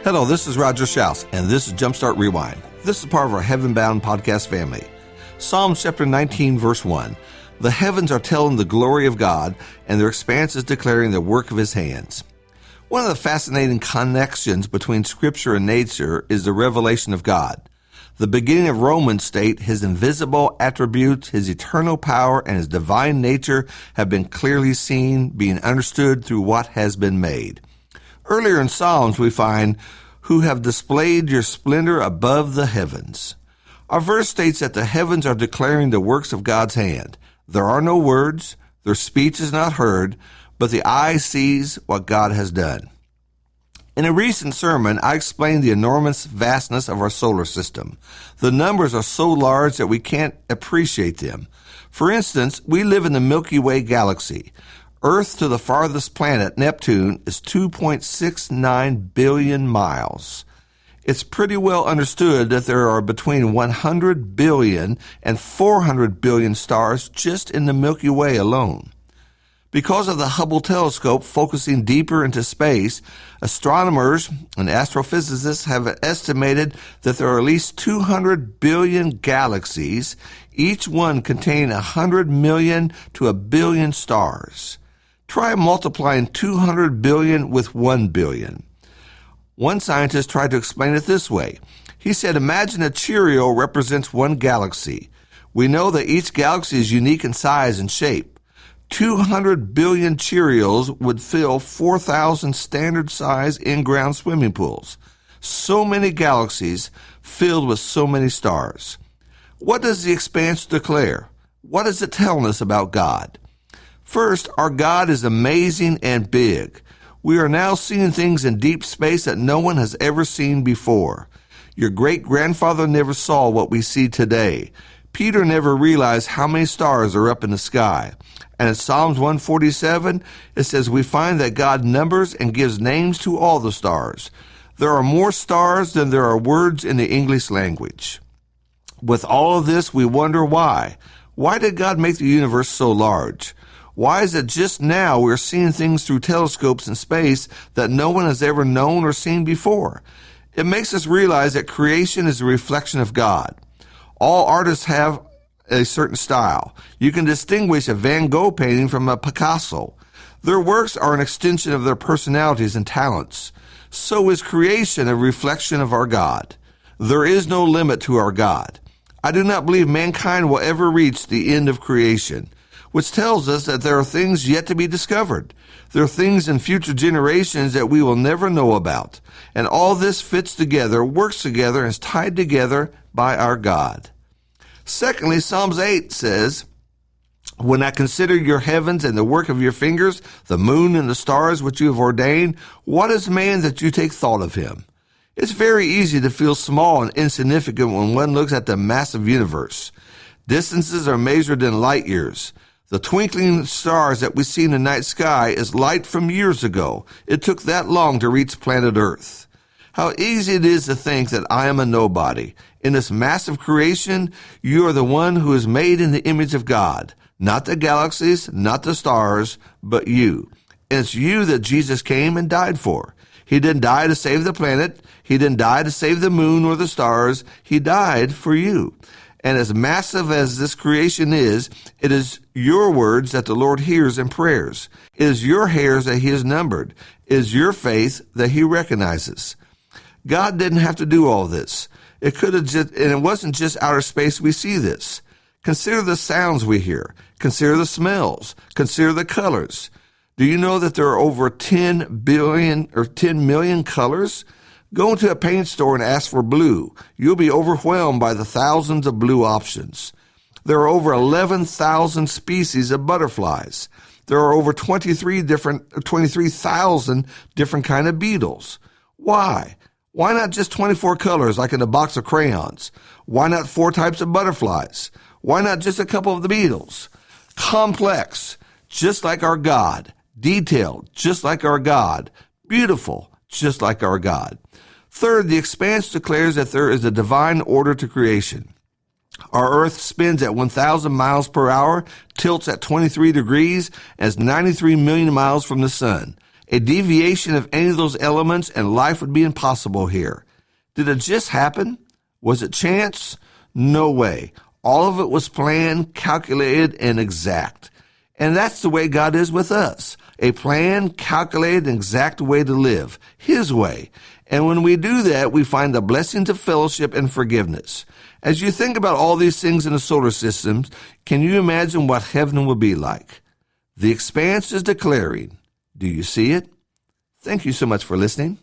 Hello, this is Roger Shouse, and this is Jumpstart Rewind. This is part of our Heaven Bound podcast family. Psalms chapter 19, verse 1. The heavens are telling the glory of God, and their expanse is declaring the work of his hands. One of the fascinating connections between Scripture and nature is the revelation of God. The beginning of Romans state his invisible attributes, his eternal power, and his divine nature have been clearly seen, being understood through what has been made. Earlier in Psalms, we find, who have displayed your splendor above the heavens. Our verse states that the heavens are declaring the works of God's hand. There are no words, their speech is not heard, but the eye sees what God has done. In a recent sermon, I explained the enormous vastness of our solar system. The numbers are so large that we can't appreciate them. For instance, we live in the Milky Way galaxy. Earth to the farthest planet, Neptune, is 2.69 billion miles. It's pretty well understood that there are between 100 billion and 400 billion stars just in the Milky Way alone. Because of the Hubble telescope focusing deeper into space, astronomers and astrophysicists have estimated that there are at least 200 billion galaxies, each one containing 100 million to a billion stars. Try multiplying 200 billion with 1 billion. One scientist tried to explain it this way. He said, imagine a Cheerio represents one galaxy. We know that each galaxy is unique in size and shape. 200 billion Cheerios would fill 4,000 standard-size in-ground swimming pools. So many galaxies filled with so many stars. What does the Expanse declare? What is it telling us about God? First, our God is amazing and big. We are now seeing things in deep space that no one has ever seen before. Your great-grandfather never saw what we see today. Peter never realized how many stars are up in the sky. And in Psalms 147, it says, we find that God numbers and gives names to all the stars. There are more stars than there are words in the English language. With all of this, we wonder why. Why did God make the universe so large? Why is it just now we're seeing things through telescopes in space that no one has ever known or seen before? It makes us realize that creation is a reflection of God. All artists have a certain style. You can distinguish a Van Gogh painting from a Picasso. Their works are an extension of their personalities and talents. So is creation a reflection of our God. There is no limit to our God. I do not believe mankind will ever reach the end of creation, which tells us that there are things yet to be discovered. There are things in future generations that we will never know about. And all this fits together, works together, and is tied together by our God. Secondly, Psalms 8 says, when I consider your heavens and the work of your fingers, the moon and the stars which you have ordained, what is man that you take thought of him? It's very easy to feel small and insignificant when one looks at the massive universe. Distances are measured in light years. The twinkling stars that we see in the night sky is light from years ago. It took that long to reach planet Earth. How easy it is to think that I am a nobody. In this massive creation, you are the one who is made in the image of God. Not the galaxies, not the stars, but you. And it's you that Jesus came and died for. He didn't die to save the planet. He didn't die to save the moon or the stars. He died for you. And as massive as this creation is, it is your words that the Lord hears in prayers. It is your hairs that he has numbered. It is your faith that he recognizes. God didn't have to do all this. It could have just, and it wasn't just outer space we see this. Consider the sounds we hear. Consider the smells. Consider the colors. Do you know that there are over 10 billion or 10 million colors? Go into a paint store and ask for blue. You'll be overwhelmed by the thousands of blue options. There are over 11,000 species of butterflies. There are over 23,000 different kind of beetles. Why? Why not just 24 colors like in a box of crayons? Why not 4 types of butterflies? Why not just a couple of the beetles? Complex, just like our God. Detailed, just like our God. Beautiful, just like our God. Third, the Expanse declares that there is a divine order to creation. Our Earth spins at 1,000 miles per hour, tilts at 23 degrees, and is 93 million miles from the sun. A deviation of any of those elements and life would be impossible here. Did it just happen? Was it chance? No way. All of it was planned, calculated, and exact. And that's the way God is with us. A planned, calculated, and exact way to live. His way. And when we do that, we find the blessings of fellowship and forgiveness. As you think about all these things in the solar system, can you imagine what heaven will be like? The Expanse is declaring. Do you see it? Thank you so much for listening.